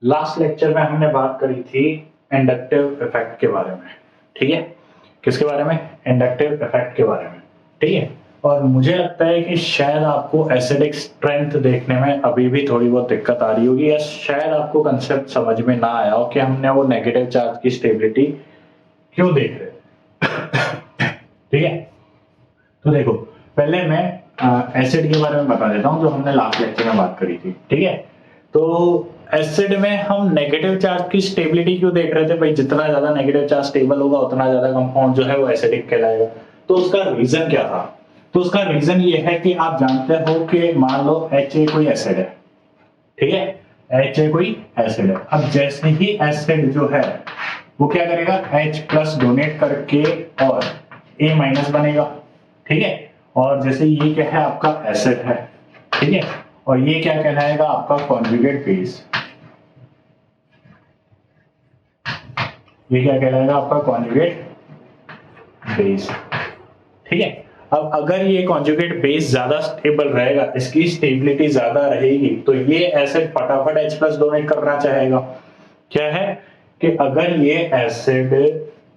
Last lecture में हमने बात करी थी इंडक्टिव इफेक्ट के बारे में, ठीक है। किसके बारे में? इंडक्टिव इफेक्ट के बारे में, ठीक है। और मुझे लगता है कि शायद आपको एसिडिक स्ट्रेंथ देखने में अभी भी थोड़ी बहुत दिक्कत आ रही होगी, या शायद आपको कंसेप्ट समझ में ना आया हो कि हमने वो नेगेटिव चार्ज की स्टेबिलिटी क्यों देख रहे थे। ठीक है, तो देखो पहले मैं एसिड के बारे में बता देता हूँ जो हमने लास्ट लेक्चर में बात करी थी, ठीक है। तो एसिड में हम नेगेटिव चार्ज की स्टेबिलिटी क्यों देख रहे थे भाई? जितना ज्यादा नेगेटिव चार्ज स्टेबल होगा उतना ज्यादा कंपाउंड जो है वो एसिडिक कहलाएगा। तो उसका रीजन क्या था? तो उसका रीजन ये है कि आप जानते हो कि मान लो HA कोई एसिड है, ठीक है। HA कोई एसिड है। अब जैसे ही एसिड जो है वो क्या करेगा, H प्लस डोनेट करके और A माइनस बनेगा, ठीक है। और जैसे ये क्या है, आपका एसिड है, ठीक है। और ये क्या कहलाएगा, आपका कॉन्जुगेट बेस। ये क्या कहलाएगा, आपका कॉन्जुगेट बेस, ठीक है। अब अगर ये कॉन्जुगेट बेस ज्यादा स्टेबल रहेगा, इसकी स्टेबिलिटी ज्यादा रहेगी, तो ये एसिड फटाफट H प्लस डोनेट करना चाहेगा। क्या है कि अगर ये एसिड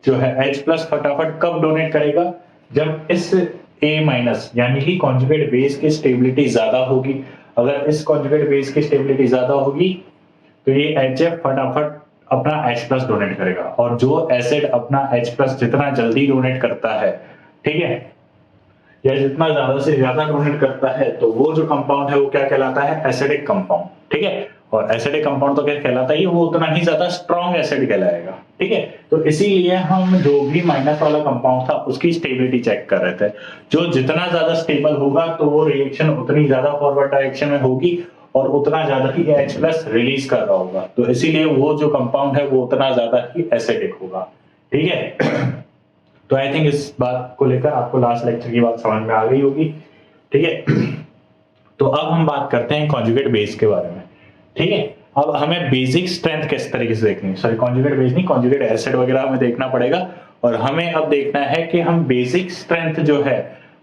जो है H प्लस फटाफट कब डोनेट करेगा, जब इस A माइनस यानी कि कॉन्जुगेट बेस की स्टेबिलिटी ज्यादा होगी। अगर इस कॉन्जुगेट बेस की स्टेबिलिटी ज्यादा होगी तो ये HF फटाफट अपना H प्लस डोनेट करेगा, और जो एसिड अपना H प्लस जितना जल्दी डोनेट करता है, ठीक है, या जितना ज्यादा से ज्यादा डोनेट करता है, तो वो जो कंपाउंड है वो क्या कहलाता है, एसिडिक कंपाउंड, ठीक है। और एसिडिक कंपाउंड तो क्या कहलाता है, वो उतना ही ज्यादा स्ट्रॉन्ग एसिड कहलाएगा, ठीक है। तो इसीलिए हम जो भी माइनस वाला कंपाउंड था उसकी स्टेबिलिटी चेक कर रहे थे। जो जितना ज्यादा स्टेबल होगा तो वो रिएक्शन उतनी ज्यादा फॉरवर्ड डायरेक्शन में होगी और उतना ज्यादा ही H प्लस रिलीज कर रहा होगा, तो इसीलिए वो जो कंपाउंड है वो उतना ज्यादा ही एसिडिक होगा, ठीक है। तो आई थिंक इस बात को लेकर आपको लास्ट लेक्चर की बात समझ में आ गई होगी, ठीक है। तो अब हम बात करते हैं कॉन्जुगेट बेस के बारे में, ठीक है। अब हमें बेसिक स्ट्रेंथ किस तरीके से देखनी है, सॉरी कॉन्जुगेट बेस नहीं, कॉन्जुगेट एसिड वगैरह हमें देखना पड़ेगा। और हमें अब देखना है कि हम बेसिक स्ट्रेंथ जो है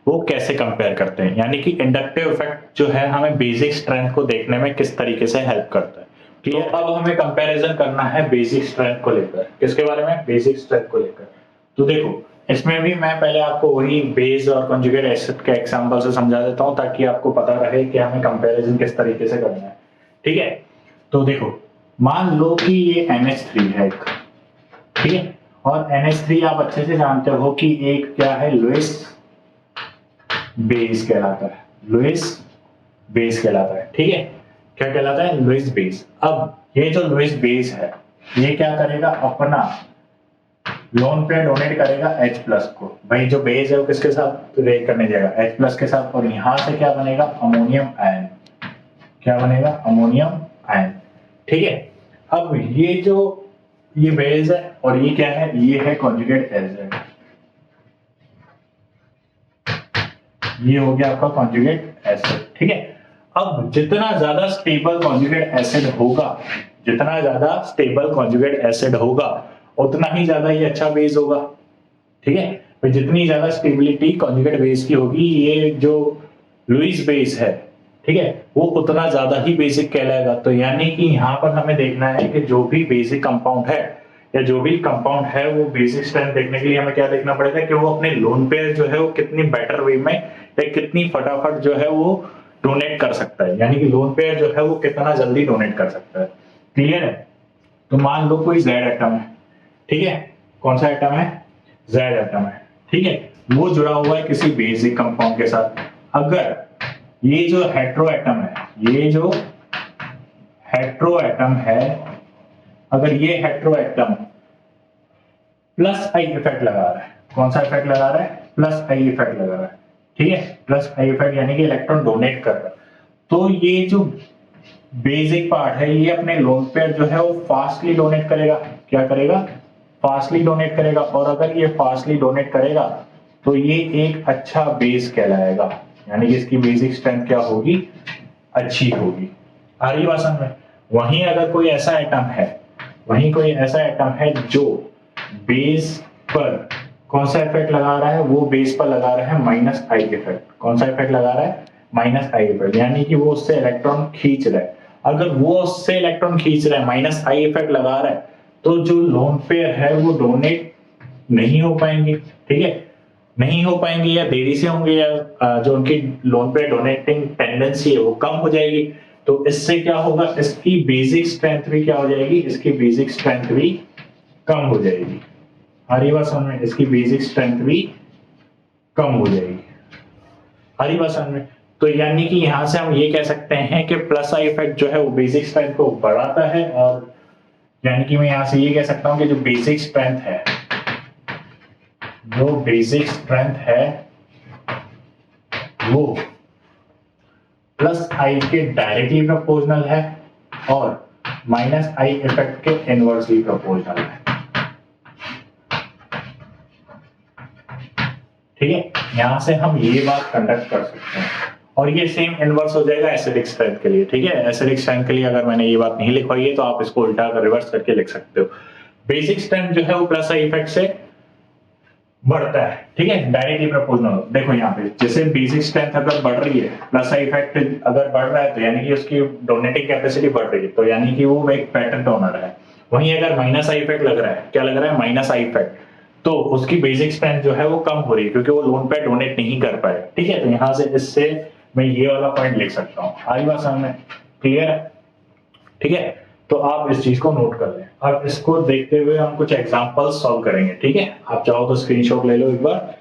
वो कैसे कंपेयर करते हैं, यानी कि इंडक्टिव इफेक्ट जो है हमें बेसिक स्ट्रेंथ को देखने में किस तरीके से हेल्प करता है। तो अब हमें कंपैरिजन करना है बेसिक स्ट्रेंथ को लेकर। किसके बारे में? बेसिक स्ट्रेंथ को लेकर। तो देखो इसमें भी मैं पहले आपको वही बेस और कंजुगेट एसिड के एग्जांपल से समझा देता हूं ताकि आपको पता रहे कि हमें कंपैरिजन किस तरीके से करना है, ठीक है। तो देखो मान लो कि ये NH3 है एक, ठीक है। और NH3 आप अच्छे से जानते हो कि एक क्या है, लुईस बेस कहलाता है। लुईस बेस कहलाता है, ठीक है। क्या कहलाता है? Lewis base. अब ये जो लुईस बेस है ये क्या करेगा, अपना लोन पे डोनेट करेगा H प्लस को। भाई जो बेस है वो किसके साथ रिएक्ट करने जाएगा, H प्लस के साथ। और यहां से क्या बनेगा, अमोनियम आयन। क्या बनेगा? अमोनियम आयन, ठीक है। अब ये बेस है और ये क्या है, ये है कॉन्जुगेट एसिड। ये हो गया आपका कॉन्जुगेट एसिड, ठीक है। अब जितना ज्यादा स्टेबल कॉन्जुगेट एसिड होगा, जितना ज्यादा स्टेबल कॉन्जुगेट एसिड होगा उतना ही ज्यादा ये अच्छा बेस होगा, ठीक है। तो जितनी ज्यादा स्टेबिलिटी कॉन्जुगेट बेस की होगी, ये जो लुईस बेस है, ठीक है, वो उतना ज्यादा ही बेसिक कहलाएगा। तो यानी कि यहाँ पर हमें देखना है कि जो भी बेसिक कंपाउंड है या जो भी कंपाउंड है वो बेसिक स्ट्रेंथ देखने के लिए हमें क्या देखना पड़ेगा कि वो अपने लोन पेयर जो है वो कितनी बेटर वे में या कितनी फटाफट जो है वो डोनेट कर सकता है, यानी कि लोन पेयर जो है वो कितना जल्दी डोनेट कर सकता है। क्लियर है? तो मान लो कोई Z एटम है, ठीक है। कौन सा एटम है? Z एटम है, ठीक है। वो जुड़ा हुआ है किसी बेसिक कंपाउंड के साथ। अगर ये जो हेट्रो एटम है, ये जो हेट्रो एटम है, अगर ये hetero atom plus I effect लगा रहा है, कौन सा इफेक्ट लगा रहा है? प्लस आई इफेक्ट लगा रहा है, ठीक है। प्लस आई इफेक्ट यानी कि इलेक्ट्रॉन डोनेट कर रहा है। तो ये जो बेसिक पार्ट है ये अपने लोन पेयर जो है वो फास्टली डोनेट करेगा। क्या करेगा? फास्टली डोनेट करेगा। और अगर ये फास्टली डोनेट करेगा तो ये एक अच्छा बेस कहलाएगा, यानी कि इसकी बेसिक स्ट्रेंथ क्या होगी? अच्छी होगी। आ रही बात समझ में? वहीं अगर कोई ऐसा एटम है जो बेस पर कौन सा इफेक्ट लगा रहा है, वो बेस पर लगा रहा है माइनस आई इफेक्ट। कौन सा इफेक्ट लगा रहा है? माइनस आई इफेक्ट, यानी कि वो उससे इलेक्ट्रॉन खींच रहा है। अगर वो उससे इलेक्ट्रॉन खींच रहा है, माइनस आई इफेक्ट लगा रहा है, तो जो लोन पेयर है वो डोनेट नहीं हो पाएंगे, ठीक है, नहीं हो पाएंगे या देरी से होंगे, या जो उनकी लोन पे डोनेटिंग टेंडेंसी है वो कम हो जाएगी। तो इससे क्या होगा, इसकी बेसिक स्ट्रेंथ भी क्या हो जाएगी, इसकी बेसिक स्ट्रेंथ भी कम हो जाएगी। हरी बात समझ में, इसकी बेसिक स्ट्रेंथ भी कम हो जाएगी। हरी बात समझ में। तो यानी कि यहां से हम ये कह सकते हैं कि प्लस आई इफेक्ट जो है वो बेसिक स्ट्रेंथ को बढ़ाता है, और यानी कि मैं यहां से ये कह सकता हूं कि जो बेसिक स्ट्रेंथ है, जो बेसिक स्ट्रेंथ है वो प्लस आई के डायरेक्टली प्रोपोर्शनल है और माइनस आई इफेक्ट के इनवर्सली प्रोपोर्शनल है। ठीक है, यहां से हम ये बात कंडक्ट कर सकते हैं, और ये सेम इनवर्स हो जाएगा एसिडिक स्ट्रेंथ के लिए। ठीक है, एसिडिक स्ट्रेंथ के लिए अगर मैंने ये बात नहीं लिखवाई है तो आप इसको उल्टा कर रिवर्स करके लिख सकते हो। बेसिक स्ट्रेंथ जो है वो प्लस आई इफेक्ट से बढ़ता है, ठीक है, डायरेक्टली प्रोपोर्शनल। देखो यहाँ पे जैसे बेसिक स्ट्रेंथ अगर बढ़ रही है, प्लस आई इफेक्ट अगर बढ़ रहा है, तो यानी कि उसकी डोनेटिंग कैपेसिटी बढ़ रही है, तो यानी कि वो एक पैटर्न डोनर है। वहीं अगर माइनस आई इफेक्ट लग रहा है, क्या लग रहा है, माइनस आई इफेक्ट, तो उसकी बेसिक स्ट्रेंथ जो है वो कम हो रही है क्योंकि वो लोन पे डोनेट नहीं कर पाए। ठीक है, तो यहाँ से इससे मैं ये वाला पॉइंट लिख सकता हूँ। आई बात समझ में, क्लियर है? ठीक है, तो आप इस चीज को नोट कर लें। अब इसको देखते हुए हम कुछ एग्जांपल सॉल्व करेंगे। ठीक है, आप चाहो तो स्क्रीनशॉट ले लो एक बार।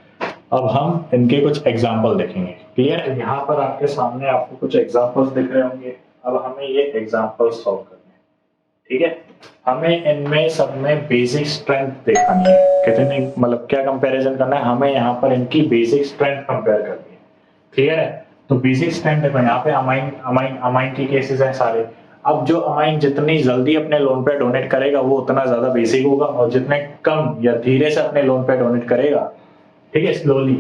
अब हम इनके कुछ एग्जांपल देखेंगे। क्लियर है? यहाँ पर आपके सामने आपको कुछ एग्जांपल्स दिख रहे होंगे। अब हमें ये एग्जांपल सॉल्व करने हैं। ठीक है, हमें इनमें सब में बेसिक स्ट्रेंथ देखनी है। कितने, मतलब क्या कंपैरिजन करना है, हमें यहाँ पर इनकी बेसिक स्ट्रेंथ कंपेयर करनी है। क्लियर है? तो बेसिक स्ट्रेंथ देखो, यहाँ पे अमाइन अमाइन अमाइन के केसेस हैं सारे। अब जो अमाइन जितनी जल्दी अपने लोन पे डोनेट करेगा वो उतना ज्यादा बेसिक होगा, और जितने कम या धीरे से अपने लोन पे डोनेट करेगा, ठीक है, स्लोली,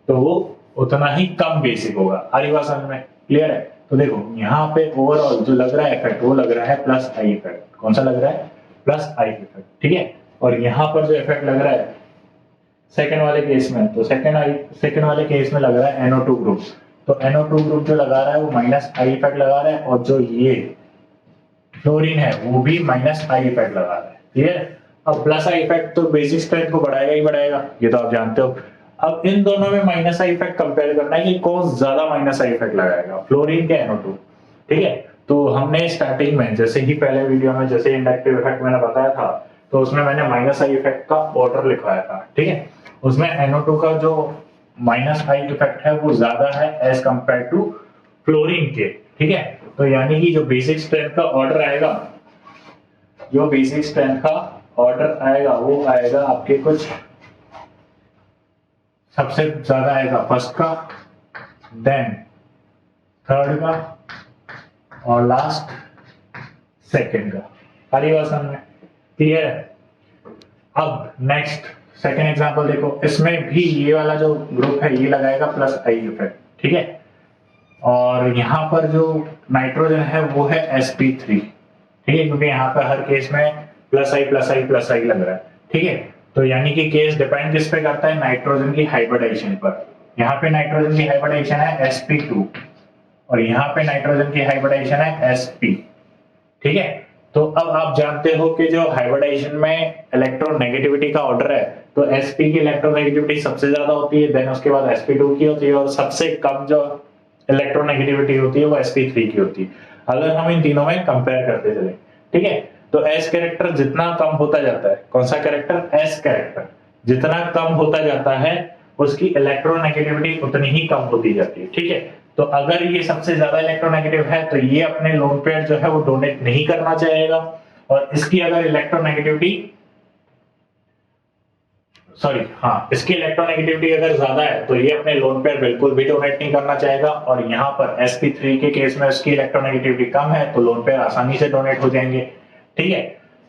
तो वो उतना ही कम बेसिक होगा। हरी बात समझ में, क्लियर है? तो देखो यहाँ पे ओवरऑल जो लग रहा है इफेक्ट, वो लग रहा है प्लस आई इफेक्ट। कौन सा लग रहा है? Plus I effect. ठीक है, और यहाँ पर जो इफेक्ट लग रहा है सेकेंड वाले केस में, तो सेकेंड वाले केस में लग रहा है NO2 ग्रुप। तो NO2 ग्रुप जो लगा रहा है वो माइनस आई इफेक्ट लगा रहा है, और जो ये फ्लोरीन है वो भी माइनस आई इफेक्ट लगा रहा है। क्लियर? अब प्लस आई इफेक्ट तो बेसिक स्ट्रेंथ को बढ़ाएगा ही बढ़ाएगा, ये तो आप जानते हो। अब इन दोनों में माइनस आई इफेक्ट कंपेयर करना है कि कौन ज्यादा माइनस आई इफेक्ट लगाएगा, फ्लोरीन के NO2। ठीक है, तो हमने स्टार्टिंग में जैसे ही पहले वीडियो में जैसे इंडक्टिव इफेक्ट मैंने बताया था, तो उसमें मैंने माइनस आई इफेक्ट का ऑर्डर लिखवाया था। ठीक है, उसमें NO2 का जो माइनस आई इफेक्ट है वो ज्यादा है एज कंपेयर टू फ्लोरीन के। ठीक है, तो यानी कि जो बेसिक स्ट्रेंथ का ऑर्डर आएगा, जो बेसिक स्ट्रेंथ का ऑर्डर आएगा वो आएगा आपके कुछ, सबसे ज्यादा आएगा फर्स्ट का, देन थर्ड का, और लास्ट सेकंड का। हरी बात समझ में, क्लियर है? अब नेक्स्ट सेकंड एग्जांपल देखो, इसमें भी ये वाला जो ग्रुप है ये लगाएगा प्लस आई इफेक्ट। ठीक है, और यहाँ पर जो नाइट्रोजन है वो है sp3। ठीक है, क्योंकि यहाँ पर हर केस में प्लस आई प्लस आई प्लस आई लग रहा है। ठीक है, तो यानी कि केस डिपेंड किस पे करता है, नाइट्रोजन की हाइब्रिडाइजेशन पर। यहाँ पे नाइट्रोजन की हाइब्रिडाइजेशन है sp2, और यहाँ पे नाइट्रोजन की हाइब्रिडाइजेशन है sp। ठीक है, तो अब आप जानते हो कि जो हाइब्रिडाइजेशन में इलेक्ट्रोनेगेटिविटी का ऑर्डर है, तो sp की इलेक्ट्रोनेगेटिविटी सबसे ज्यादा होती है, देन उसके बाद sp2 की होती है, और सबसे कम जो इलेक्ट्रोनेगेटिविटी होती है वो sp3 की होती है, अगर हम इन तीनों में कंपेयर करते चले। ठीक है, तो s कैरेक्टर जितना कम होता जाता है, कौन सा कैरेक्टर? s कैरेक्टर जितना कम होता जाता है उसकी इलेक्ट्रोनेगेटिविटी उतनी ही कम होती जाती है। ठीक है, तो अगर ये सबसे ज्यादा इलेक्ट्रोनेगेटिव है तो ये अपने लोन पेयर जो है वो डोनेट नहीं करना चाहेगा, और इसकी अगर इलेक्ट्रोनेगेटिविटी, सॉरी हाँ, इसकी इलेक्ट्रोनेगेटिविटी अगर ज्यादा है तो ये अपने लोन पेयर बिल्कुल भी डोनेट नहीं करना चाहेगा, और यहाँ पर sp3 के केस में उसकी इलेक्ट्रोनेगेटिविटी कम है तो लोन पेयर आसानी से डोनेट हो जाएंगे। ठीक है,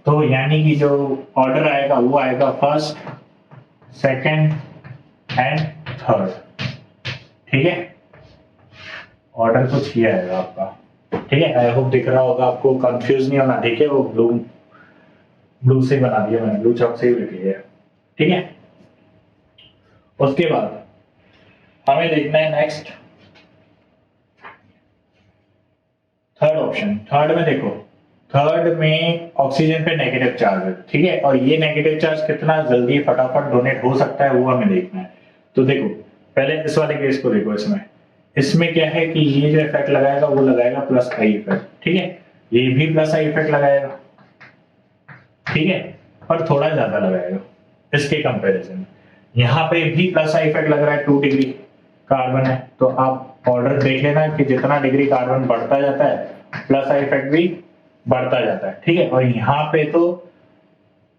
तो यानी कि जो ऑर्डर आएगा वो आएगा फर्स्ट, सेकंड एंड थर्ड। ठीक है, ऑर्डर कुछ ये आएगा आपका। ठीक है, आई होप दिख रहा होगा आपको, कंफ्यूज नहीं होना। ठीक है, वो ब्लू से बना दिया मैंने, ब्लू चॉक से ही लिख लिया। ठीक है, उसके बाद हमें देखना है नेक्स्ट थर्ड ऑप्शन, थर्ड में देखो, थर्ड में ऑक्सीजन पे नेगेटिव चार्ज है, ठीक है, और ये नेगेटिव चार्ज कितना जल्दी फटाफट डोनेट हो सकता है वो हमें देखना है। तो देखो पहले इस वाले केस को देखो, इसमें इसमें क्या है कि ये जो इफेक्ट लगाएगा वो लगाएगा प्लस आई इफेक्ट, ठीक है, ये भी प्लस आई इफेक्ट लगाएगा, ठीक है, पर थोड़ा ज्यादा लगाएगा इसके कंपैरिजन में। यहाँ पे भी प्लस आई इफेक्ट लग रहा है, 2 डिग्री कार्बन है, तो आप ऑर्डर देख लेना कि जितना डिग्री कार्बन बढ़ता जाता है प्लस आई इफेक्ट भी बढ़ता जाता है, ठीक है। और यहाँ पे तो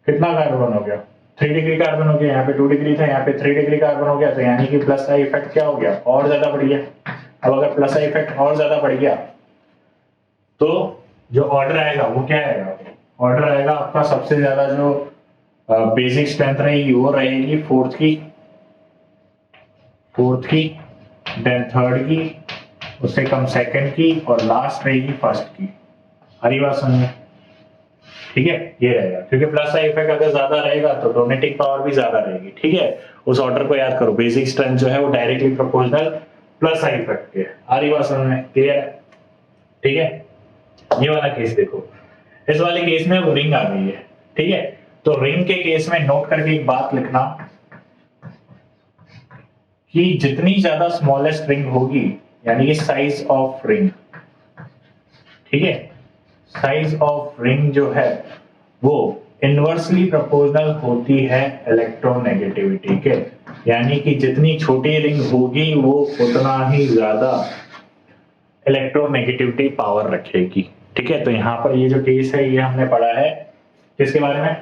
कितना कार्बन हो गया, 3 डिग्री कार्बन हो गया, यहाँ पे 2 डिग्री था, यहाँ पे 3 डिग्री कार्बन हो गया, तो यानी कि प्लस आई इफेक्ट क्या हो गया, और ज्यादा बढ़ गया। अब अगर प्लस आई इफेक्ट और ज्यादा बढ़ गया तो जो ऑर्डर आएगा वो क्या आएगा, ऑर्डर आएगा आपका सबसे ज्यादा जो बेसिक स्ट्रेंथ रहेगी वो रहेगी फोर्थ की, देन थर्ड की, उससे कम सेकंड की, और लास्ट रहेगी फर्स्ट की। हरी बात समझ, ठीक है, ये रहेगा, क्योंकि प्लस आई इफेक्ट अगर ज्यादा रहेगा तो डोनेटिंग पावर भी ज्यादा रहेगी, ठीक है। उस ऑर्डर को याद करो, बेसिक स्ट्रेंथ जो है वो directly proportional plus I effect के। हरी बात समझ में, क्लियर है, ठीक है। ये वाला केस देखो, इस वाले केस में वो रिंग आ गई है, ठीक है, तो रिंग के केस में नोट करके एक बात लिखना कि जितनी ज्यादा स्मॉलेस्ट रिंग होगी, यानी कि साइज ऑफ रिंग, ठीक है, साइज ऑफ रिंग जो है वो इनवर्सली प्रोपोर्शनल होती है इलेक्ट्रोनेगेटिविटी के, यानी कि जितनी छोटी रिंग होगी वो उतना ही ज्यादा इलेक्ट्रोनेगेटिविटी पावर रखेगी, ठीक है। तो यहाँ पर ये जो केस है ये हमने पढ़ा है किसके बारे में,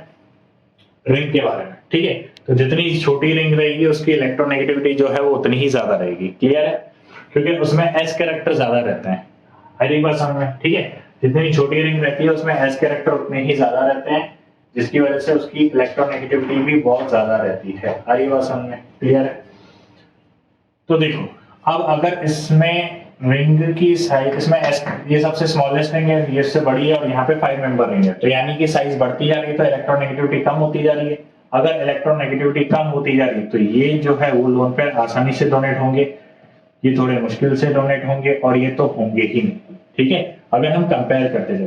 रिंग के बारे में, ठीक है। तो जितनी छोटी रिंग रहेगी उसकी इलेक्ट्रोनेगेटिविटी जो है वो उतनी ही ज्यादा रहेगी, क्लियर है, क्योंकि उसमें एस कैरेक्टर ज्यादा रहते हैं। हर बात समझ में, ठीक है, जितनी छोटी रिंग रहती है उसमें एस कैरेक्टर उतने ही ज्यादा रहते हैं, जिसकी वजह से उसकी इलेक्ट्रोनेगेटिविटी भी बहुत ज्यादा रहती है। हर बात समझ में, क्लियर है। तो देखो अब अगर इसमें रिंग की साइज, इसमें ये सबसे स्मॉलेस्ट रिंग है, ये इससे बड़ी है, और यहाँ पे 5 मेंबर रिंग है, तो यानी कि साइज बढ़ती जा रही है तो इलेक्ट्रोनेगेटिविटी कम होती जा रही है। अगर इलेक्ट्रोनेगेटिविटी कम होती जा रही है तो ये जो है वो लोन पेयर आसानी से डोनेट होंगे, ये थोड़े मुश्किल से डोनेट होंगे, और ये तो होंगे ही नहीं, ठीक है। अगर हम कंपेयर करते चले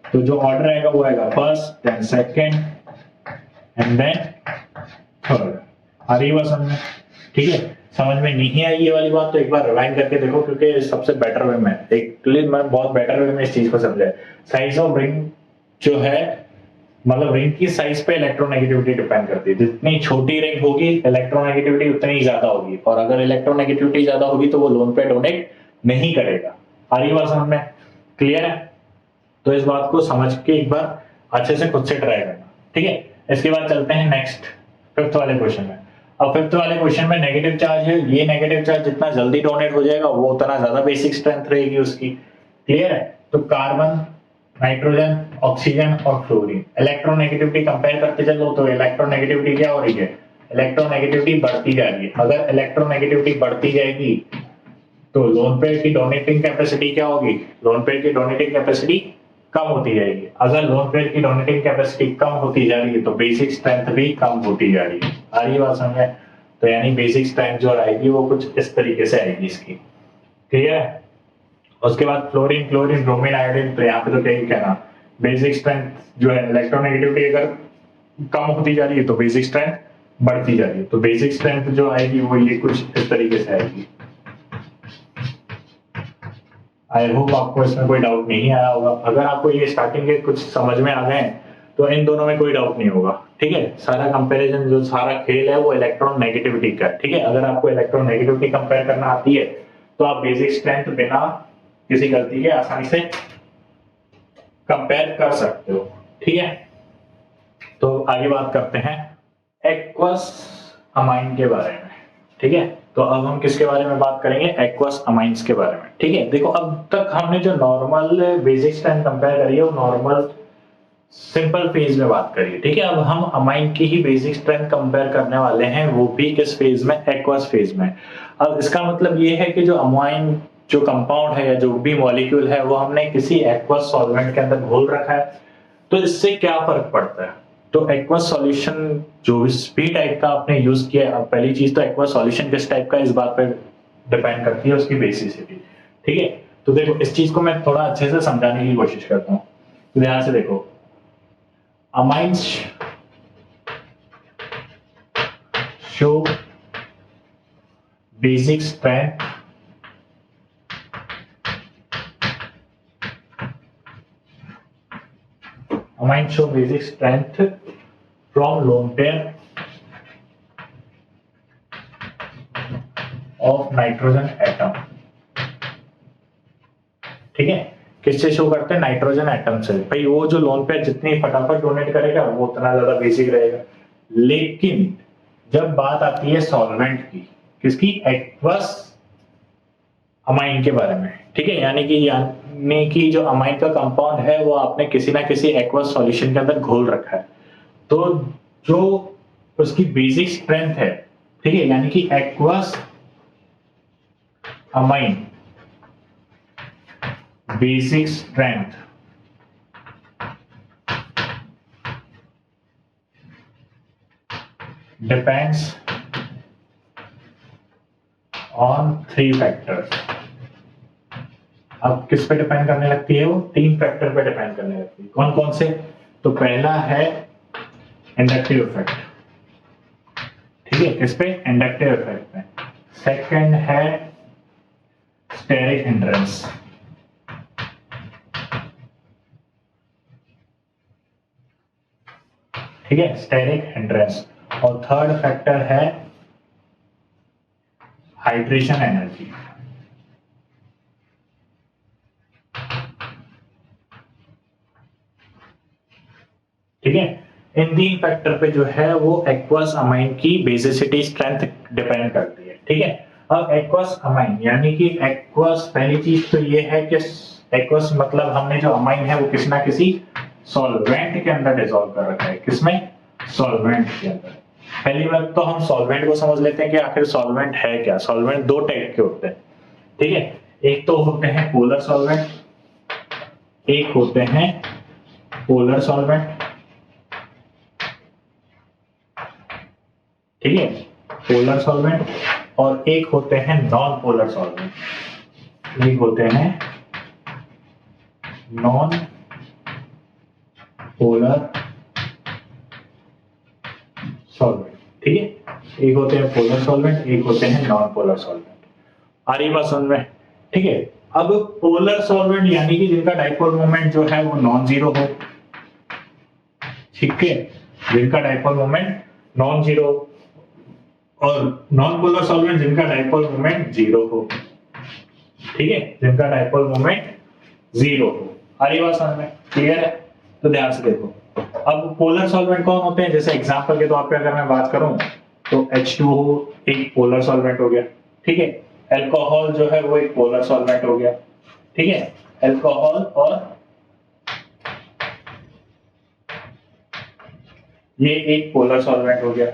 तो जो ऑर्डर आएगा वो आएगा first, then second and then third. आ रही बात समझ में, ठीक है। समझ में नहीं आई ये वाली बात तो एक बार रिवाइंड करके देखो, क्योंकि सबसे बेटर वे में मैं बहुत बेटर वे में इस चीज को समझा। साइज ऑफ रिंग जो है, मतलब रिंग की साइज पे इलेक्ट्रोनेगेटिविटी डिपेंड करती है, जितनी छोटी रिंग होगी इलेक्ट्रोनेगेटिविटी उतनी ज्यादा होगी, और अगर इलेक्ट्रोनेगेटिविटी ज्यादा होगी तो वो लोन पे डोनेट नहीं करेगा। आ रही बात समझ में, क्लियर है। तो इस बात को समझ के एक बार अच्छे से खुद से ट्राई करना, ठीक है। इसके बाद चलते हैं नेक्स्ट फिफ्थ वाले क्वेश्चन में। अब फिफ्थ वाले क्वेश्चन में नेगेटिव चार्ज है, ये नेगेटिव चार्ज जितना जल्दी डोनेट हो जाएगा वो उतना ज्यादा बेसिक स्ट्रेंथ रहेगी उसकी, क्लियर है। तो कार्बन, नाइट्रोजन, ऑक्सीजन और फ्लोरीन, इलेक्ट्रोनेगेटिविटी कंपेयर करते चलो तो इलेक्ट्रोनेगेटिविटी क्या हो रही है, इलेक्ट्रोनेगेटिविटी बढ़ती जा रही है। अगर इलेक्ट्रोनेगेटिविटी बढ़ती जाएगी तो लोन पेयर की डोनेटिंग कैपेसिटी क्या होगी, लोन पेयर की डोनेटिंग कैपेसिटी कम होती जाएगी। अगर लोन पेयर की डोनेटिंग कैपेसिटी कम होती जा रही है तो बेसिक स्ट्रेंथ भी कम होती जा रही है। आ रही बात समझ, तो यानी बेसिक स्ट्रेंथ जो आएगी वो कुछ इस तरीके से आएगी इसकी, क्लियर है। उसके बाद फ्लोरीन, क्लोरीन, ब्रोमीन, आयोडीन, तो यहाँ पे तो क्या ही कहना, बेसिक स्ट्रेंथ जो है इलेक्ट्रोनेगेटिविटी अगर कम होती जा रही है तो बेसिक स्ट्रेंथ बढ़ती जा रही है, तो बेसिक स्ट्रेंथ जो आएगी वो ये कुछ इस तरीके से आएगी। आई होप आपको इसमें कोई डाउट नहीं आया होगा। अगर आपको ये स्टार्टिंग के कुछ समझ में आ गए तो इन दोनों में कोई डाउट नहीं होगा, ठीक है। सारा कंपैरिजन जो सारा खेल है वो इलेक्ट्रोनेगेटिविटी का, ठीक है। अगर आपको इलेक्ट्रोनेगेटिविटी कंपेयर करना आती है तो आप बेसिक स्ट्रेंथ बिना किसी गलती के आसानी से कंपेयर कर सकते हो, ठीक है। तो आगे बात करते हैं एक्वस अमाइन के बारे में, ठीक है। तो अब हम किसके बारे में बात करेंगे, एक्वस अमाइंस के बारे में, ठीक है। देखो अब तक हमने जो नॉर्मल बेसिक स्ट्रेंथ कंपेयर करी है वो नॉर्मल सिंपल फेज में बात करी है, ठीक है। अब हम अमाइन की ही बेसिक स्ट्रेंथ कंपेयर करने वाले हैं, वो भी किस फेज में, एक्वस फेज में। अब इसका मतलब ये है कि जो अमाइन जो कंपाउंड है या जो भी मॉलिक्यूल है वो हमने किसी एक्वस सॉल्वेंट के अंदर घोल रखा है, तो इससे क्या फर्क पड़ता है। तो एक्वस सॉल्यूशन जो भी टाइप का आपने यूज किया, अब पहली चीज तो एक्वस सॉल्यूशन किस टाइप का इस बात पर डिपेंड करती है उसकी बेसिसिटी, ठीक है। तो देखो इस चीज को मैं थोड़ा अच्छे से समझाने की कोशिश करता हूँ। तो ध्यान से देखो, amines show basic strength amines show basic strength from lone pair of nitrogen atom। ठीक है, किससे शो करते हैं? नाइट्रोजन एटम से। भाई वो जो लोन पेयर जितनी फटाफट डोनेट करेगा वो उतना ज्यादा बेसिक रहेगा। लेकिन जब बात आती है सॉल्वेंट की, किसकी? एक्वस अमाइन के बारे में। ठीक है, यानी कि जो अमाइन का कंपाउंड है वो आपने किसी ना किसी एक्वस सॉल्यूशन के अंदर घोल रखा है, तो जो उसकी बेसिक स्ट्रेंथ है, ठीक है, यानी कि aqueous amine basic strength depends on 3 factors. अब किस पे डिपेंड करने लगती है? वो 3 फैक्टर पे डिपेंड करने लगती है। कौन कौन से? तो पहला है इंडक्टिव इफेक्ट। ठीक है, किस पे? इंडक्टिव इफेक्ट पे। सेकंड है स्टेरिक हिंड्रेंस। ठीक है, स्टेरिक हिंड्रेंस। और थर्ड फैक्टर है हाइड्रेशन एनर्जी। ठीक है, इन 3 फैक्टर पे जो है वो एक्वस अमाइन की बेसिसिटी स्ट्रेंथ डिपेंड करती है। ठीक है, अब एक्वस अमाइन यानी कि एक्वस, पहली चीज तो ये है कि एक्वस मतलब हमने जो अमाइन है वो किसी ना किसी सॉल्वेंट के अंदर डिसॉल्व कर रखा है। किसमें? सॉल्वेंट के अंदर। पहली बात तो हम सॉल्वेंट को समझ लेते हैं कि आखिर सॉल्वेंट है क्या। सॉल्वेंट 2 टाइप के होते हैं। ठीक है, एक तो होते हैं पोलर सॉल्वेंट, एक होते हैं पोलर सॉल्वेंट। ठीक है, पोलर सॉल्वेंट। और एक होते हैं नॉन पोलर सॉल्वेंट। एक होते हैं नॉन पोलर सॉल्वेंट। ठीक है, एक होते हैं पोलर सॉल्वेंट, एक होते हैं नॉन पोलर सॉल्वेंट। आ रही बात समझ में? ठीक है, अब पोलर सॉल्वेंट यानी कि जिनका डाइपोल मोमेंट जो है वो नॉन जीरो हो। ठीक है, जिनका डाइपोल मोमेंट नॉन जीरो, और नॉन पोलर सॉल्वेंट जिनका डाइपोल मोमेंट जीरो हो। ठीक है, जिनका डाइपोल मोमेंट जीरो हो। आ रही बात समझ में? क्लियर है? तो ध्यान से देखो, अब पोलर सॉल्वेंट कौन होते हैं? जैसे एग्जांपल के तौर पे अगर मैं बात करूं तो H2O एक पोलर सॉल्वेंट हो गया। ठीक है, अल्कोहल जो है वो एक पोलर सॉल्वेंट हो गया। ठीक है, अल्कोहल और ये एक पोलर सॉल्वेंट हो गया।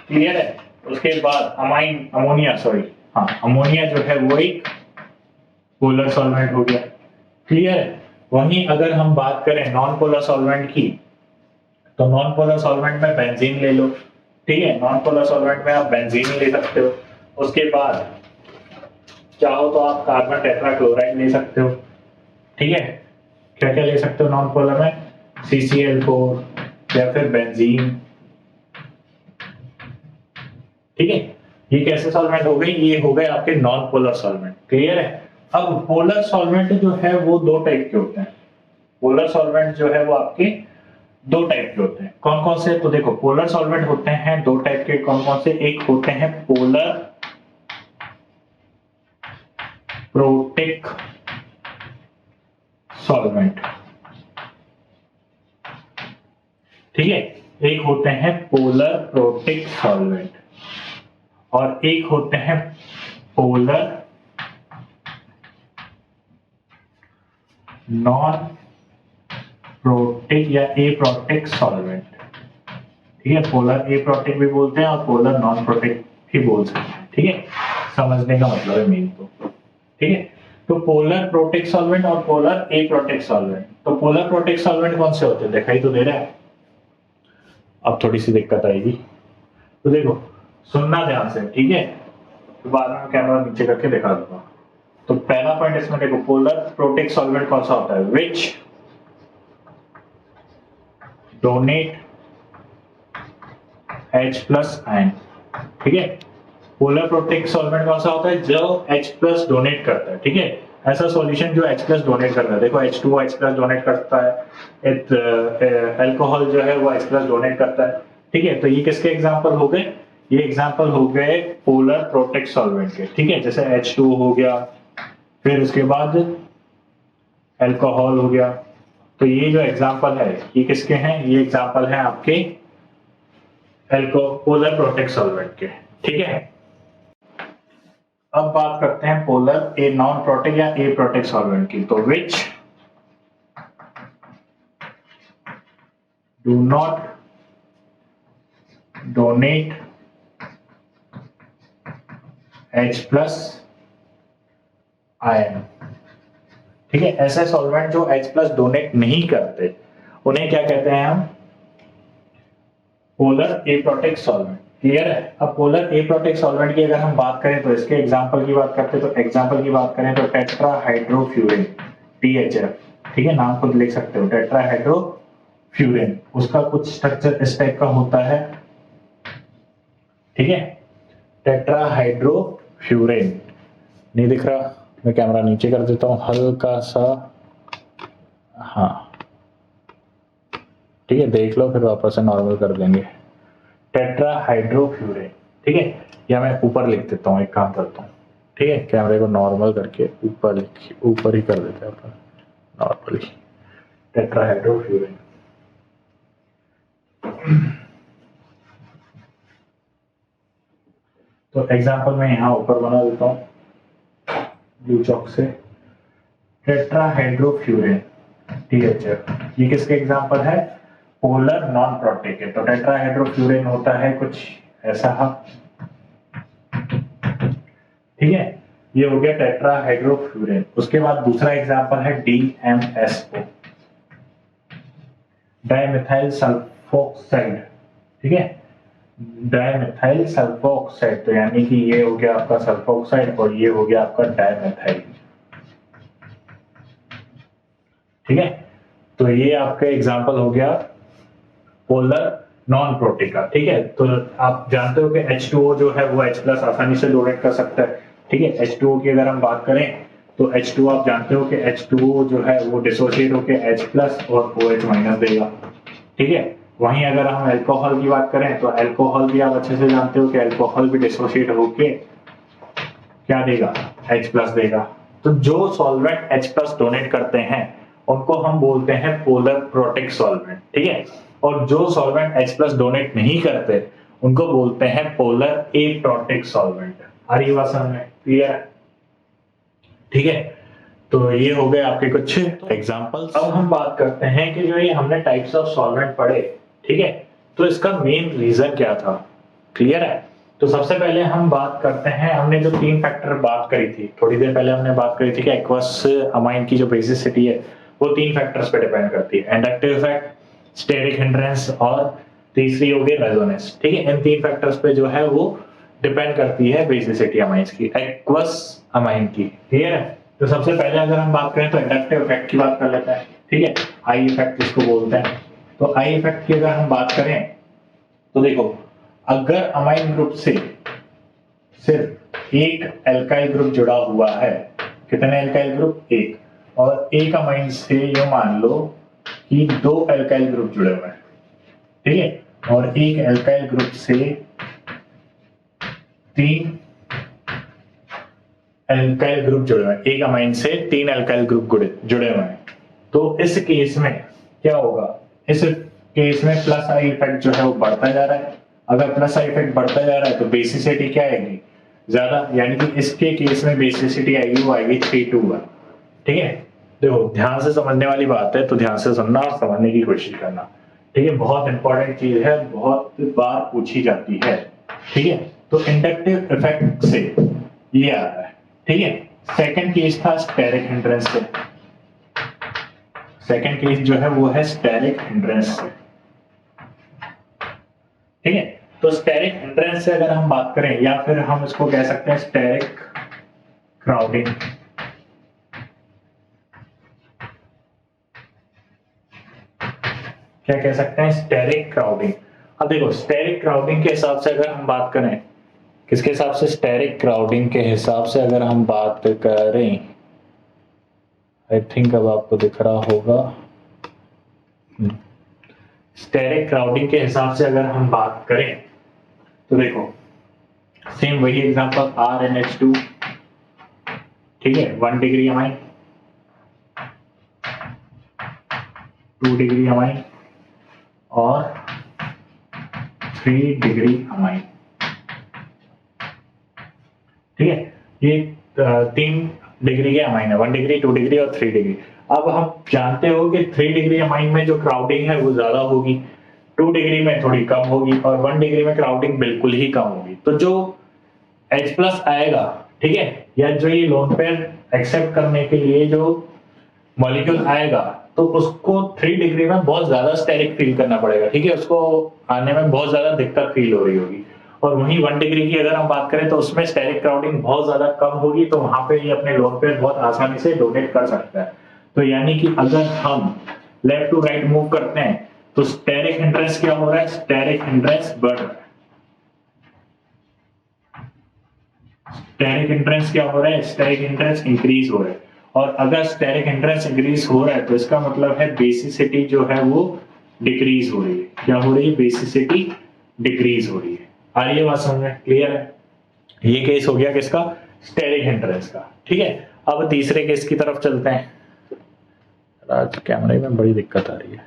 क्लियर है? उसके बाद अमोनिया जो है वो एक पोलर सॉल्वेंट हो गया। क्लियर है? वहीं अगर हम बात करें नॉन पोलर सॉल्वेंट की, तो नॉन पोलर सॉल्वेंट में बेंजीन ले लो। ठीक है, नॉन पोलर सॉल्वेंट में आप बेंजीन ले सकते हो। उसके बाद चाहो तो आप कार्बन टेट्राक्लोराइड ले सकते हो। ठीक है, क्या क्या ले सकते हो नॉन पोलर में? CCl4 या फिर बेंजीन। ठीक है, ये कैसे सॉल्वेंट हो गए? ये हो गए आपके नॉन पोलर सॉल्वेंट। क्लियर है? अब पोलर सॉल्वेंट जो है वो 2 टाइप के होते हैं। पोलर सॉल्वेंट जो है वो आपके 2 टाइप के होते हैं। कौन कौन से? तो देखो, पोलर सॉल्वेंट होते हैं 2 टाइप के। कौन कौन से? एक होते हैं पोलर प्रोटिक सॉल्वेंट। ठीक है, एक होते हैं पोलर प्रोटिक सॉल्वेंट और एक होते हैं पोलर नॉन प्रोटिक या एप्रोटिक सॉल्वेंट। ठीक है, पोलर एप्रोटिक भी बोलते हैं और पोलर नॉन प्रोटिक भी बोल सकते हैं। ठीक है, समझने का मतलब है मेन तो। ठीक है, तो पोलर प्रोटिक सॉल्वेंट और पोलर एप्रोटिक सॉल्वेंट। तो पोलर प्रोटिक सॉल्वेंट कौन से होते हैं? दिखाई तो दे रहा है, अब थोड़ी सी दिक्कत आएगी। तो देखो, सुनना ध्यान से। ठीक है, तो बाद में कैमरा नीचे करके दिखा दूंगा। तो पहला पॉइंट इसमें देखो, पोलर प्रोटिक सॉल्वेंट कौन सा होता है, विच डोनेट H प्लस आयन। ठीक है, पोलर प्रोटिक सॉल्वेंट कौन सा होता है, जो H प्लस डोनेट करता है। ठीक है, ऐसा सॉल्यूशन जो H प्लस डोनेट करता है, देखो H2O H प्लस डोनेट करता है, अल्कोहल जो है वो H प्लस डोनेट करता है। ठीक है, तो ये किसके एग्जांपल हो गए, ये एग्जांपल हो गए पोलर प्रोटिक सॉल्वेंट के। ठीक है, जैसे H2O हो गया, फिर उसके बाद अल्कोहल हो गया। तो ये जो एग्जांपल है ये किसके हैं, ये एग्जांपल है आपके पोलर प्रोटिक सॉल्वेंट के। ठीक है, अब बात करते हैं पोलर ए नॉन प्रोटिक या ए प्रोटिक सॉल्वेंट की। तो which do not donate H plus ion. ठीक है, ऐसे सॉल्वेंट जो H प्लस डोनेट नहीं करते उन्हें क्या कहते हैं हम, पोलर ए प्रोटिक सॉल्वेंट। क्लियर है। अब पोलर ए प्रोटिक सॉल्वेंट की अगर हम बात करें तो इसके एग्जांपल की बात करते हैं, तो एग्जांपल की बात करें तो टेट्राहाइड्रोफ्यूरिन THF। ठीक है, नाम खुद लिख सकते हो, टेट्राहाइड्रोफ्यूरिन। उसका कुछ स्ट्रक्चर इस टाइप का होता है। ठीक है, टेट्राहाइड्रोफ्यूरिन नहीं दिख रहा, मैं कैमरा नीचे कर देता हूं हल्का सा, हाँ ठीक है, देख लो फिर वापस से नॉर्मल कर देंगे, टेट्राहाइड्रोफ्यूरिन। ठीक है, या मैं ऊपर लिख देता हूँ, एक काम करता हूँ। ठीक है, कैमरे को नॉर्मल करके ऊपर ही कर देते हैं अपन नॉर्मली, टेट्राहाइड्रोफ्यूरिन। तो एग्जांपल मैं यहाँ ऊपर बना देता हूँ ब्लू चॉक से, टेट्राहाइड्रोफ्यूरिन THF। ये किसके एग्जांपल है, पोलर नॉन प्रोटिक है। तो टेट्राहाइड्रोफ्यूरिन होता है कुछ ऐसा। ठीक है, ये हो गया टेट्राहाइड्रोफ्यूरिन। उसके बाद दूसरा एग्जांपल है DMSO, डाइमेथाइल सल्फोक्साइड। ठीक है, डाइमेथाइल सल्फोक्साइड, तो यानी कि ये हो गया आपका सल्फोक्साइड और ये हो गया आपका डाइमेथाइल। ठीक है, तो ये आपका एग्जांपल हो गया पोलर नॉन प्रोटिक का। ठीक है, तो आप जानते हो कि H2O जो है वो H प्लस आसानी से डोनेट कर सकता है। ठीक है, H2O की अगर हम बात करें तो H2O आप जानते हो कि H2O जो है वो डिसोसिएट होकर H प्लस और OH माइनस देगा। ठीक है, वहीं अगर हम अल्कोहल की बात करें तो अल्कोहल भी आप अच्छे से जानते हो कि अल्कोहल भी डिसोसिएट होके क्या देगा, H प्लस देगा। तो जो सॉल्वेंट H प्लस डोनेट करते हैं उनको हम बोलते हैं पोलर प्रोटिक सॉल्वेंट। ठीक है, और जो सॉल्वेंट H प्लस डोनेट नहीं करते उनको बोलते हैं पोलर ए प्रोटिक सॉल्वेंट। आ रही बात समझ में, क्लियर है। ठीक है, तो ये हो गए आपके कुछ एग्जांपल्स। अब हम बात करते हैं कि जो ये हमने टाइप्स ऑफ सॉल्वेंट पढ़े, ठीक है, तो इसका मेन रीजन क्या था, क्लियर है। तो सबसे पहले हम बात करते हैं, हमने जो 3 फैक्टर बात करी थी थोड़ी देर पहले, हमने बात करी थी कि एक्वस अमाइन की जो बेसिसिटी है वो 3 फैक्टर्स पे डिपेंड करती है, इंडक्टिव इफेक्ट, स्टेरिक हिंड्रेंस और तीसरी हो गई रेजोनेंस। ठीक है, इन 3 फैक्टर्स पे जो है वो डिपेंड करती है बेसिसिटी अमाइंस की, एक्वस अमाइन की। क्लियर है। तो सबसे पहले अगर हम बात करें तो इंडक्टिव इफेक्ट की बात कर लेते हैं। ठीक है, आई इफेक्ट इसको बोलते हैं। तो आई इफेक्ट की अगर हम बात करें तो देखो, अगर अमाइन ग्रुप से सिर्फ एक एल्काइल ग्रुप जुड़ा हुआ है, कितने एल्काइल ग्रुप, एक, और एक अमाइन से ये मान लो कि 2 एल्काइल ग्रुप जुड़े हुए हैं। ठीक है, और एक एल्काइल ग्रुप से 3 एल्काइल ग्रुप जुड़े हुए हैं, एक अमाइन से 3 एल्काइल ग्रुप जुड़े हुए हैं। तो इस केस में क्या होगा, इस केस में प्लस आई इफेक्ट जो है वो बढ़ता जा रहा है। अगर प्लस आई इफेक्ट बढ़ता जा रहा है तो बेसिसिटी क्या आएगी, ज्यादा, यानी कि इसके केस में बेसिसिटी आएगी वो आएगी 3 to 1। ठीक है, देखो ध्यान से समझने वाली बात है, तो ध्यान से सुनना और समझने की कोशिश करना। ठीक है, बहुत इंपॉर्टेंट चीज है, बहुत बार पूछी जाती है। ठीक है, तो इंडक्टिव इफेक्ट से ये आ रहा है। ठीक है, सेकंड केस था स्टेरिक हिंड्रेंस से, सेकंड केस जो है वो है स्टेरिक हिंड्रेंस से। ठीक है, तो स्टेरिक हिंड्रेंस से अगर हम बात करें, या फिर हम इसको कह सकते हैं स्टेरिक क्राउडिंग। क्या कह सकते हैं, स्टेरिक क्राउडिंग। अब देखो स्टेरिक क्राउडिंग के हिसाब से अगर हम बात करें, किसके हिसाब से, स्टेरिक क्राउडिंग के हिसाब से अगर हम बात करें, आई थिंक अब आपको दिख रहा होगा, स्टेरिक क्राउडिंग के हिसाब से अगर हम बात करें तो देखो सेम वही एग्जांपल RnH2, ठीक है, 1 डिग्री अमाइन, 2 डिग्री अमाइन और 3 डिग्री अमाइन, ठीक है, ये 3 डिग्री के अमाइन है, 1 डिग्री, 2 डिग्री और 3 डिग्री। अब हम जानते हो कि 3 डिग्री अमाइन में जो क्राउडिंग है वो ज्यादा होगी, 2 डिग्री में थोड़ी कम होगी और 1 डिग्री में क्राउडिंग बिल्कुल ही कम होगी। तो जो H+ आएगा, ठीक है, या जो ये लोन पेयर एक्सेप्ट करने के लिए जो मॉलिक्यूल आएगा, तो उसको 3 डिग्री में बहुत ज्यादा स्टेरिक फील करना पड़ेगा, ठीक है, उसको आने में बहुत ज्यादा दिक्कत फील हो रही होगी। और वहीं 1 डिग्री की अगर हम बात करें तो उसमें स्टेरिक क्राउडिंग बहुत ज्यादा कम होगी, तो वहां पे ये अपने लोन पेयर बहुत आसानी से डोनेट कर सकता है। तो यानी कि अगर हम लेफ्ट टू राइट मूव करते हैं तो स्टेरिक हिंड्रेंस क्या हो रहा है, स्टेरिक हिंड्रेंस बढ़ रहा है, स्टेरिक हिंड्रेंस क्या हो रहा है, स्टेरिक हिंड्रेंस इंक्रीज हो रहा है। और अगर स्टेरिक हिंड्रेंस इंक्रीज हो रहा है तो इसका मतलब है बेसिसिटी जो है वो डिक्रीज हो रही है। क्या हो रही है, बेसिसिटी डिक्रीज हो रही है। आ रही है बात समझ में, क्लियर है? ये केस हो गया किसका, स्टेरिक हिंड्रेंस का, ठीक है। अब तीसरे केस की तरफ चलते हैं। आज कैमरे में बड़ी दिक्कत आ रही है,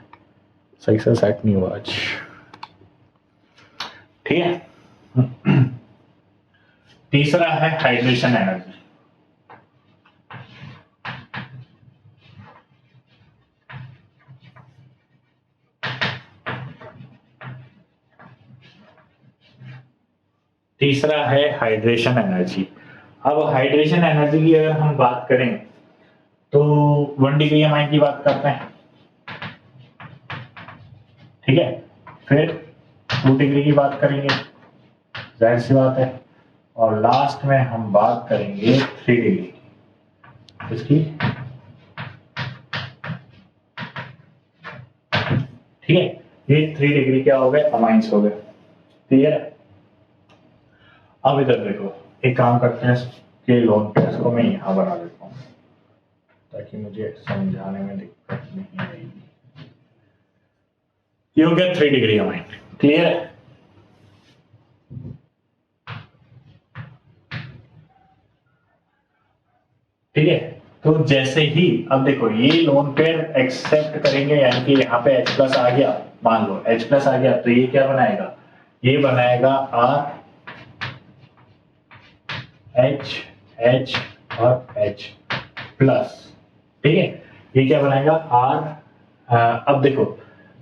सही से सेट नहीं हुआ आज, ठीक है। तीसरा है हाइड्रेशन एनर्जी। तीसरा है हाइड्रेशन एनर्जी। अब हाइड्रेशन एनर्जी की अगर हम बात करें तो 1 डिग्री अमाइन की बात करते हैं, ठीक है, फिर 2 डिग्री की बात करेंगे, जाहिर सी बात है, और लास्ट में हम बात करेंगे 3 डिग्री की, इसकी, ठीक है। ये 3 डिग्री क्या हो गए, अमाइंस हो गए, क्लियर है। अब इधर देखो, एक काम करते हैं, कि लोन पेयर्स को मैं यहां बना देता हूं ताकि मुझे समझाने में दिक्कत नहीं आएगी। ये हो गया 3 डिग्री अमाइन, क्लियर है। ठीक है, तो जैसे ही अब देखो ये लोन पेयर एक्सेप्ट करेंगे, यानी कि यहाँ पे H+ आ गया, मान लो H+ आ गया, तो ये क्या बनाएगा, ये बनाएगा RH H और H+, ठीक है। ये क्या बनाएगा अब देखो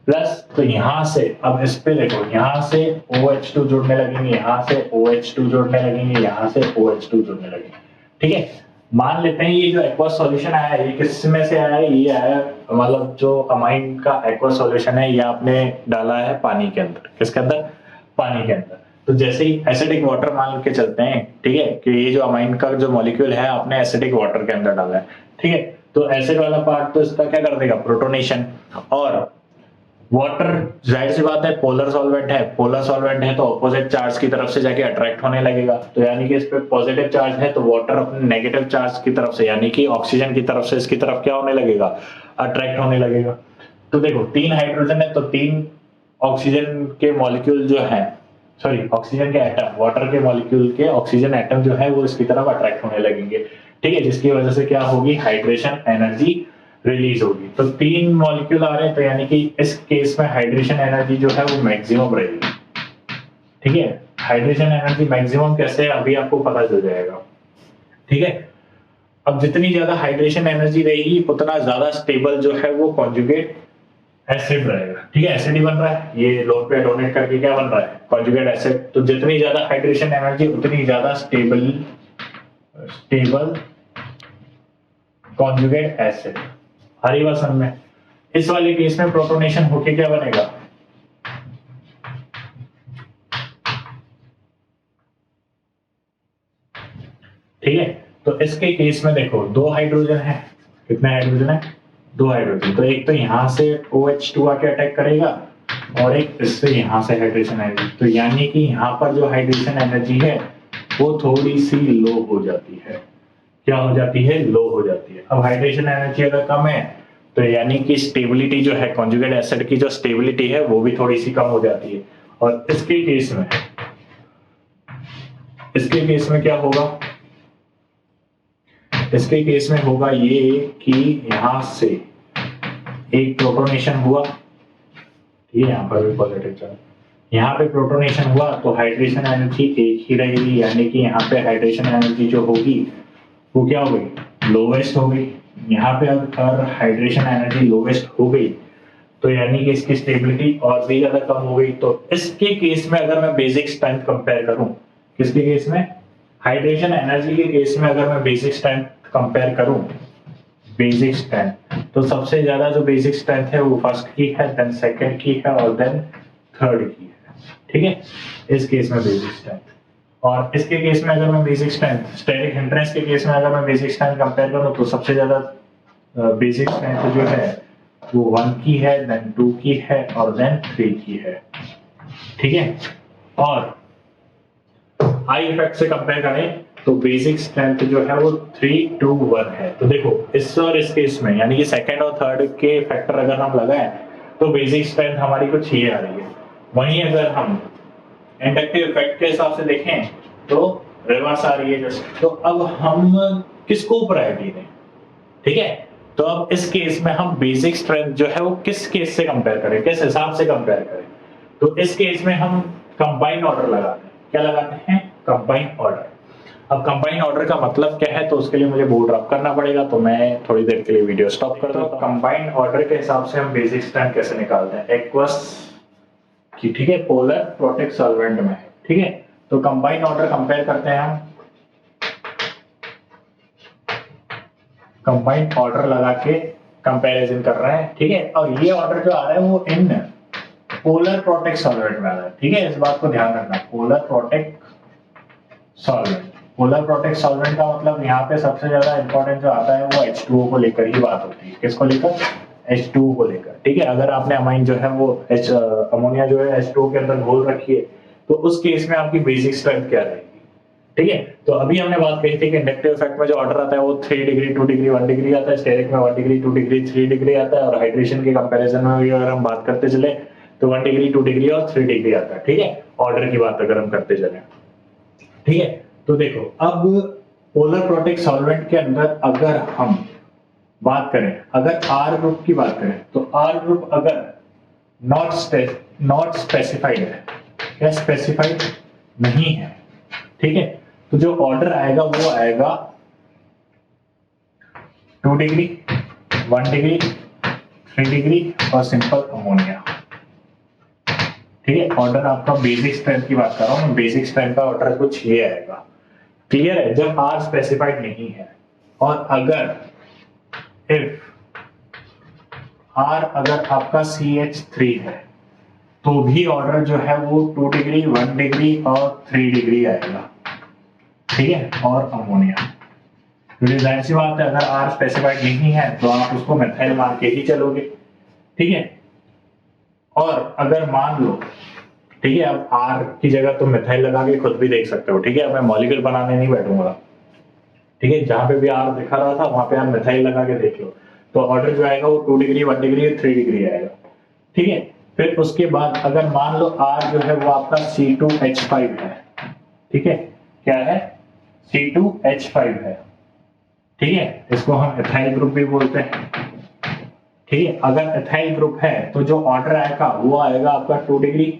प्लस, तो यहां से अब इस पे देखो, यहां से OH2 जुड़ने लगेंगे, यहां से OH2 जुड़ने लगेंगे, यहां से OH2 जुड़ने लगेंगे, ठीक है। मान लेते हैं ये जो एक्वा सॉल्यूशन आया है, ये किस में से आया है, ये आया मतलब जो अमाइन का एक्वा सॉल्यूशन है, ये आपने डाला है पानी के अंदर, किसके अंदर, पानी के अंदर। तो जैसे ही एसिडिक वाटर मान के चलते हैं, ठीक है, कि ये जो अमाइन का जो मॉलिक्यूल है आपने एसिडिक वाटर के अंदर डाला है, ठीक है, तो एसिड वाला पार्ट तो इसका क्या कर देगा, प्रोटोनेशन। और वाटर जाहिर सी बात है पोलर सॉल्वेंट है, पोलर सॉल्वेंट है तो ऑपोजिट चार्ज की तरफ से जाके अट्रैक्ट होने लगेगा, तो यानी कि इस पे पॉजिटिव चार्ज है तो वाटर अपने नेगेटिव चार्ज की तरफ से, यानी कि ऑक्सीजन की तरफ से इसकी तरफ क्या होने लगेगा, अट्रैक्ट होने लगेगा। तो देखो 3 हाइड्रोजन है तो 3 ऑक्सीजन के मॉलिक्यूल जो है, सॉरी ऑक्सीजन के एटम, वाटर के मॉलिक्यूल के ऑक्सीजन एटम जो है वो इसकी तरफ अट्रैक्ट होने लगेंगे, ठीक है, जिसकी वजह से क्या होगी, हाइड्रेशन एनर्जी रिलीज होगी। तो 3 मॉलिक्यूल आ रहे हैं, तो यानी कि इस केस में हाइड्रेशन एनर्जी जो है वो मैक्सिमम रहेगी, ठीक है। हाइड्रेशन एनर्जी मैक्सिमम कैसे है अभी आपको पता चल जाएगा, ठीक है। अब जितनी ज्यादा हाइड्रेशन एनर्जी रहेगी उतना ज्यादा स्टेबल जो है वो कॉन्जुगेट एसिड रहेगा, ठीक है, एसिड ही बन रहा है, ये लोन पे डोनेट करके क्या बन रहा है, कॉन्जुगेट एसिड। तो जितनी ज्यादा हाइड्रेशन एनर्जी उतनी ज्यादा स्टेबल कॉन्जुगेट एसिड। हरी वसन में इस वाले केस में प्रोटोनेशन होके क्या बनेगा, ठीक है। तो इसके केस में देखो 2 हाइड्रोजन है, कितने हाइड्रोजन है, दो हाइड्रोजन, तो एक तो यहाँ से OH2 आके अटैक करेगा और एक इससे यहाँ से हाइड्रेशन एनर्जी, तो यानी कि यहाँ पर जो हाइड्रेशन एनर्जी है वो थोड़ी सी लो हो जाती है। क्या हो जाती है? लो हो जाती है। अब हाइड्रेशन एनर्जी अगर कम है तो यानी कि स्टेबिलिटी जो है कॉन्जुगेट एसिड की जो स्टेबिलिटी है वो भी थोड़ी सी कम हो जाती है। और इसके केस में क्या होगा? इसके केस में होगा ये कि यहां से एक प्रोटोनेशन हुआ, ठीक है, यहाँ पर भी पॉजिटिव चार्ज, यहाँ पे प्रोटोनेशन हुआ तो हाइड्रेशन एनर्जी एक ही रहेगी, यानी कि यहाँ पे हाइड्रेशन एनर्जी जो होगी वो क्या हो गई? लोवेस्ट हो गई। यहाँ पे अगर हाइड्रेशन एनर्जी लोवेस्ट हो गई तो यानी कि इसकी स्टेबिलिटी और भी ज्यादा कम हो गई। तो इसके केस में अगर मैं बेसिक स्ट्रेंथ कंपेयर करूं, किसके केस में? हाइड्रेशन एनर्जी के केस में अगर मैं बेसिक स्ट्रेंथ कंपेयर करूं, बेसिक स्ट्रेंथ, तो सबसे ज्यादा जो बेसिक स्ट्रेंथ है वो फर्स्ट की है, देन सेकंड की है और देन थर्ड की है, ठीक है, इस केस में बेसिक स्ट्रेंथ। और इसके केस में अगर मैं बेसिक स्ट्रेंथ, स्टेरिक हिंड्रेंस के केस में अगर मैं बेसिक स्ट्रेंथ कंपेयर करूं तो सबसे ज्यादा बेसिक स्ट्रेंथ जो है वो 1 की है, देन 2 की है और देन 3 की है, ठीक है। और आई इफेक्ट से कंपेयर करें तो बेसिक स्ट्रेंथ जो है वो 3, 2, 1 है। तो देखो इस और इस केस में यानी कि सेकंड और थर्ड के फैक्टर अगर हम लगाएं तो बेसिक स्ट्रेंथ हमारी कुछ ये आ रही है। वहीं अगर हम इंडक्टिव इफेक्ट के हिसाब से देखें तो रिवर्स आ रही है जस्ट। तो अब हम किसको प्रायोरिटी दें, ठीक है। तो अब इस केस में हम बेसिक स्ट्रेंथ जो है वो किस केस से कंपेयर करें, किस हिसाब से कंपेयर करें? तो इस केस में हम कंबाइन ऑर्डर लगाते हैं। क्या लगाते हैं? Combine order. अब कंबाइन ऑर्डर का मतलब क्या है, तो उसके लिए मुझे बोर्ड रब करना पड़ेगा, तो मैं थोड़ी देर के लिए वीडियो स्टॉप कर देता हूं। कंबाइन ऑर्डर के हिसाब से हम बेसिक स्ट्रेंथ कैसे निकालते हैं? एक्वस की, ठीक है, पोलर प्रोटेक्ट सॉल्वेंट में, ठीक है। तो कंबाइन ऑर्डर कंपेयर करते हैं हम, कंबाइन ऑर्डर लगा के कंपैरिजन कर रहे हैं, ठीक है। और ये ऑर्डर जो आ रहा है वो इन पोलर प्रोटेक्ट सॉल्वेंट में आ रहा है, ठीक है, इस बात को ध्यान रखना। Polar protic solvent, polar protic solvent का मतलब यहाँ पे सबसे ज्यादा इंपॉर्टेंट जो आता है वो H2O को लेकर ही बात होती है। किसको लेकर? H2O को लेकर, ठीक है। अगर आपने अमाइन जो है वो अमोनिया जो है H2O के अंदर घोल रखी है तो उस केस में आपकी बेसिक स्ट्रेंथ क्या रहेगी, ठीक है। तो अभी हमने बात कही थी कि इंडक्टिव इफेक्ट में जो ऑर्डर आता है वो 3 डिग्री, 2 डिग्री, 1 डिग्री आता है, स्टेरिक में 1 डिग्री, 2 डिग्री, 3 डिग्री आता है, और हाइड्रेशन के कंपैरिजन में भी अगर हम बात करते चले तो 1 डिग्री, 2 डिग्री और 3 डिग्री आता है, ठीक है, ऑर्डर की बात अगर हम करते चले, ठीक है। तो देखो अब पोलर प्रोटेक्ट सॉल्वेंट के अंदर अगर हम बात करें, अगर R ग्रुप की बात करें तो R ग्रुप अगर नॉट स्पेसिफाइड है, या स्पेसिफाइड नहीं है, ठीक है, तो जो ऑर्डर आएगा वो आएगा 2 डिग्री, 1 डिग्री, 3 डिग्री और सिंपल अमोनिया, ठीक है। ऑर्डर आपका बेसिक स्ट्रेंथ की बात कर रहा हूं, बेसिक स्ट्रेंथ का ऑर्डर कुछ ये आएगा, क्लियर है, जब R स्पेसिफाइड नहीं है। और अगर इफ R अगर आपका CH3 है तो भी ऑर्डर जो है वो 2 डिग्री, 1 डिग्री और 3 डिग्री आएगा, ठीक है, और अमोनिया। तो जाहिर सी बात है अगर R स्पेसिफाइड नहीं है तो आप उसको मिथाइल मान के ही चलोगे, ठीक है। और अगर मान लो, ठीक है, अब R की जगह तुम मिथाइल लगा के खुद भी देख सकते हो, ठीक है, अब मैं मॉलिक्यूल बनाने नहीं बैठूंगा, ठीक है, जहां पे भी R दिखा रहा था वहां पे आप मिथाइल लगा के देख लो, तो ऑर्डर जो आएगा वो 2 डिग्री, 1 डिग्री, 3 डिग्री आएगा, ठीक है। फिर उसके बाद अगर मान लो R जो है वो आपका C2H5 है, ठीक है, क्या है? C2H5 है, ठीक है, इसको हम एथाइल ग्रुप भी बोलते हैं, ठीक है। अगर एथाइल ग्रुप है तो जो ऑर्डर आएगा वो आएगा आपका 2 डिग्री,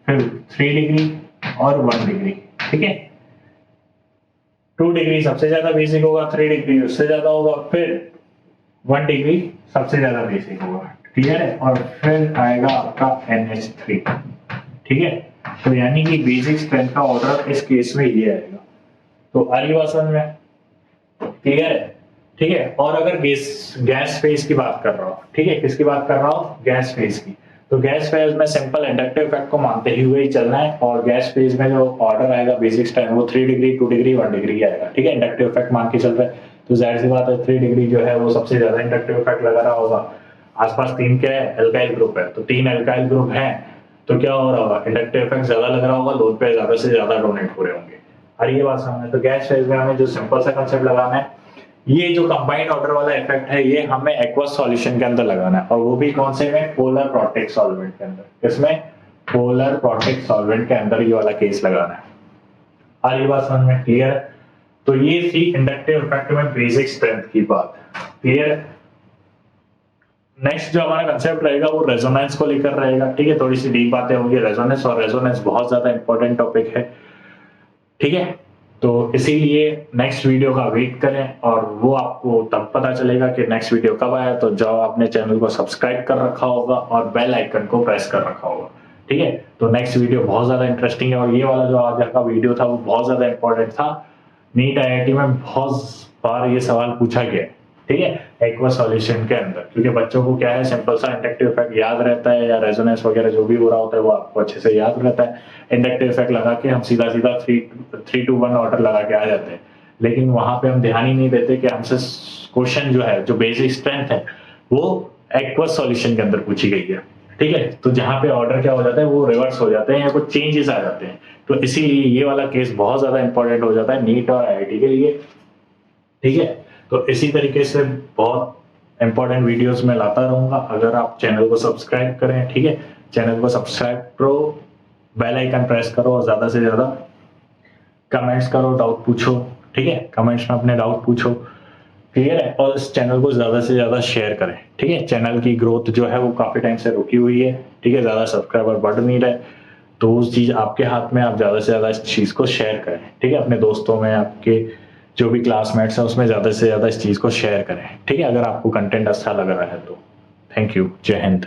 फिर 3 डिग्री और 1 डिग्री, ठीक है। 2 डिग्री सबसे ज्यादा बेसिक होगा, 3 डिग्री उससे ज्यादा होगा, फिर 1 डिग्री सबसे ज्यादा बेसिक होगा, क्लियर है। और फिर आएगा आपका NH3, ठीक है। तो यानी कि बेसिक स्ट्रेंथ का ऑर्डर इस केस में ये आएगा। तो आ रही बात समझ में, क्लियर है, ठीक है। और अगर गैस फेज की बात कर रहा हूं, ठीक है, किसकी बात कर रहा हूं? गैस फेज की। तो गैस फेज में सिंपल इंडक्टिव इफेक्ट को मानते ही हुए ही चलना है, और गैस फेज में जो ऑर्डर आएगा बेसिक स्ट्रेंथ वो 3 डिग्री, 2 डिग्री, 1 डिग्री आएगा, ठीक है, इंडक्टिव इफेक्ट मान के चल रहे हैं। तो जाहिर सी बात है 3 डिग्री जो है वो सबसे ज्यादा इंडक्टिव इफेक्ट लगा रहा होगा। आसपास 3 क्या है, एल्काइल ग्रुप है, तो 3 एल्काइल ग्रुप हैं, तो क्या हो रहा होगा, इंडक्टिव इफेक्ट ज्यादा लग रहा होगा, लोड पे ज्यादा से ज्यादा डोनेट हो रहे होंगे। और ये बात समझ में, तो गैस फेज में हमें जो सिंपल सा कंसेप्ट लगाना है, ये जो कंबाइंड ऑर्डर वाला इफेक्ट है ये हमें एक्वस सॉल्यूशन के अंदर लगाना है, और वो भी कौन से में, पोलर प्रोटिक सॉल्वेंट के अंदर। इसमें पोलर प्रोटिक सॉल्वेंट के अंदर ये वाला केस लगाना है। और ये बात समझ में क्लियर है? तो ये थी इंडक्टिव इफेक्ट में बेसिक स्ट्रेंथ की बात, क्लियर है? नेक्स्ट जो हमारा कंसेप्ट रहेगा वो रेजोनेंस को लेकर रहेगा, ठीक है? थोड़ी सी डीप बातें होंगी रेजोनेंस, और रेजोनेंस बहुत ज्यादा इंपॉर्टेंट टॉपिक है, ठीक है? तो इसीलिए नेक्स्ट वीडियो का वेट करें, और वो आपको तब पता चलेगा कि नेक्स्ट वीडियो कब आया, तो जब आपने चैनल को सब्सक्राइब कर रखा होगा और बेल आइकन को प्रेस कर रखा होगा, ठीक है? तो नेक्स्ट वीडियो बहुत ज्यादा इंटरेस्टिंग है, और ये वाला जो आज का वीडियो था वो बहुत ज्यादा इंपॉर्टेंट था। नीट आईआईटी में बहुत बार ये सवाल पूछा गया है, ठीक है, एक्वा सॉल्यूशन के अंदर, क्योंकि बच्चों को क्या है, सिंपल सा इंडक्टिव इफेक्ट याद रहता है, या रेजोनेंस वगैरह जो भी हो रहा होता है वो आपको अच्छे से याद रहता है। इंडक्टिव इफेक्ट लगा के हम सीधा 3-2-1 ऑर्डर लगा के आ जाते हैं, लेकिन वहां पे हम ध्यान ही नहीं देते कि हमसे क्वेश्चन जो है, जो बेसिक स्ट्रेंथ है, वो एक्वा सॉल्यूशन के अंदर पूछी गई है, ठीक है? तो जहां पे ऑर्डर क्या हो जाता है, वो रिवर्स हो जाते हैं या कुछ चेंजेस आ जाते हैं, तो इसीलिए ये वाला केस बहुत ज्यादा इंपॉर्टेंट हो जाता है नीट और आईआईटी के लिए, ठीक है? तो इसी तरीके से बहुत इंपॉर्टेंट वीडियोस मैं लाता रहूंगा। अगर आप चैनल को सब्सक्राइब करें, ठीक है, चैनल को सब्सक्राइब करो, बेल आइकन प्रेस करो, और ज्यादा से ज्यादा कमेंट्स करो, डाउट पूछो, ठीक है? कमेंट्स में अपने डाउट पूछो, क्लियर है? और इस चैनल को ज्यादा से ज्यादा शेयर करें, ठीक है? चैनल की ग्रोथ जो है वो काफी टाइम से रुकी हुई है, ठीक है? ज्यादा सब्सक्राइबर बढ़ नहीं रहे, तो उस चीज आपके हाथ में, आप ज्यादा से ज्यादा इस चीज को शेयर करें, ठीक है? अपने दोस्तों में, आपके जो भी क्लासमेट्स हैं उसमें ज्यादा से ज्यादा इस चीज को शेयर करें, ठीक है? अगर आपको कंटेंट अच्छा लग रहा है तो। थैंक यू, जय हिंद।